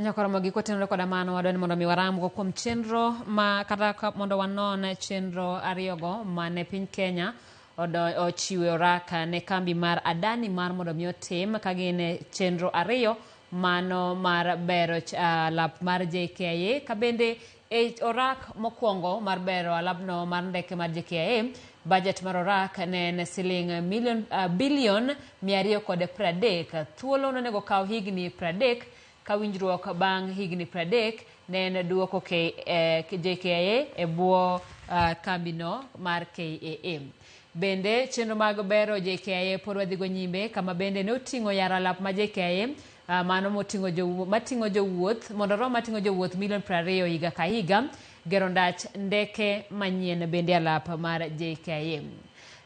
Nyakoro giko tenore koda mano wadwani mondo mi waram kuom chenro ma kata mondo wanon chenro ariyogo mane piny Kenya ochiwo oraka ne kambi mar Adani mar mondo mi otim ka gin chenro ariyo mano mar bero lap mar JKIA ka bende orak mokwongo mar bero alapno mar ndeke mar JKIA. Budget mar orak ne en siling bilion 230. Thuolo nonego kaw higni 30 ka winjruok bang' higni 30 ne en duoko JKIA e bwo kambino mar KAA. Bende chenro mag bero JKIA pod wadhigo nyime kama bende ne oting'o yaro alap ma JKIA mano mating'o jowuoth mondo rom mating'o jowuoth milion 20 higa ka higa, gero ndach ndeke manyien bende alap mar JKIA.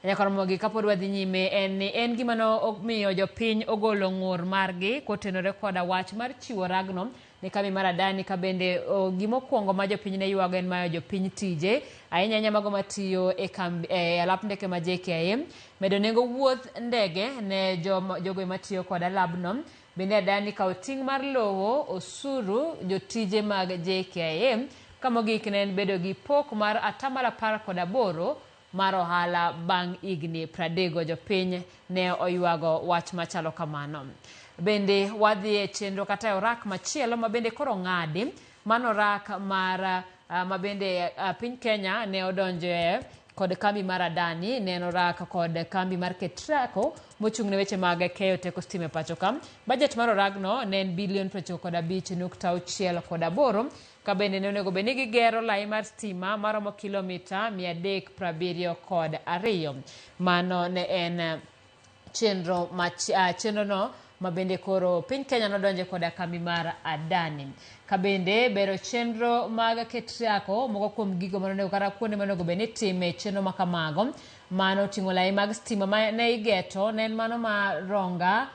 Nyakoromogi kapod wadhi nyime en gima no omiyo jopiny ogolo ng'ur margi kotenore koda wach mar chiwo ragno ne kambi mar Adani ka bende gimokwongo ma jopiny ne yuago en mayo jopiny tije ahinya mago matiyo e alap ndeke ma JKIA medo nengo wuoth ndege ne jogo matiyo koda labno. Bende Adani kawo ting' mar lowo osuru jotije mag JKIA kamogik ne en bedo gi pok mar 18% mar ohala bang' higni 30 jopiny ne oyuago wach machalo kamano. Bende wadhi e chenro kata orak machielo ma bende koro ng'adi mano orak mar ma bende piny Kenya ne odonje kod kambi mar Adani ne en orak kod kambi mar KETRACO mochung' ne weche mag keyo teko stima e pacho ka. Budget mar oragno ne en bilion 95.68 ka bende ne onego bed ni gigero lai mar stima maromo kilomita 372. Mano ne en chenro no ma bende koro piny Kenya nodonje koda kambi mar Adani. Ka bende bero chenro mag KETRACO moko kuom gigo manonego kata kuonde manonego bed ni time chenro makamago mano ting'o lai mag stima ma ne igeto ne en mano ma Ronga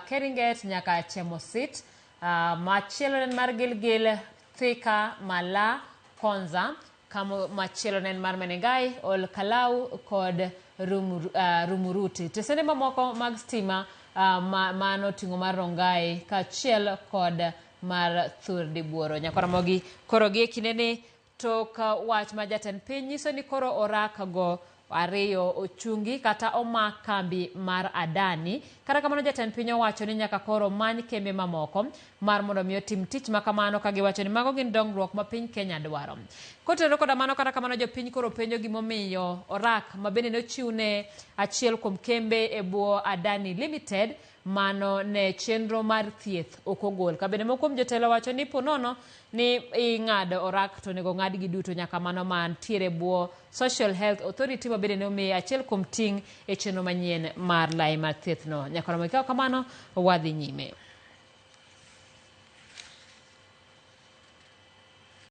Keringet nyaka Chemosit, machielo ne mar Gilgil, Thika, Mala, Konza, kama machielo ne mar Menengai, Ol Kalau kod Rumuruti. Tesende mamoko mag stima mano ting'o mar Rongai kachiel kod mar Thurdi Buoro. Nyakoromogi koro gi kineni tok wach ma jatend piny nyiso ni koro orak go ariyo ochungi kata omak kambi mar Adani. Kata kamano jatend piny owacho ni nyaka koro many kembe mamoko mar mondo mi otim tich makamano ka giwacho ni mago gin dongruok ma piny Kenya dwaro. Kotero koda mano kata kamano jopiny koro penjo gimomiyo orak ma bende nochiwne achiel kuom kembe e bwo Adani Limited mano ne chenro mar thieth okogol. Ka bende mokuom jotelo wacho ni ponono ni ing'ado orak to nego ng'ad gi duto nyaka mano mantiere bwo Social Health Authority ma bende ne omiyo achiel kuom ting' e chenro manyien mar lai mar thieth no. Nyakoromo ikaw kamano wadhi nyime.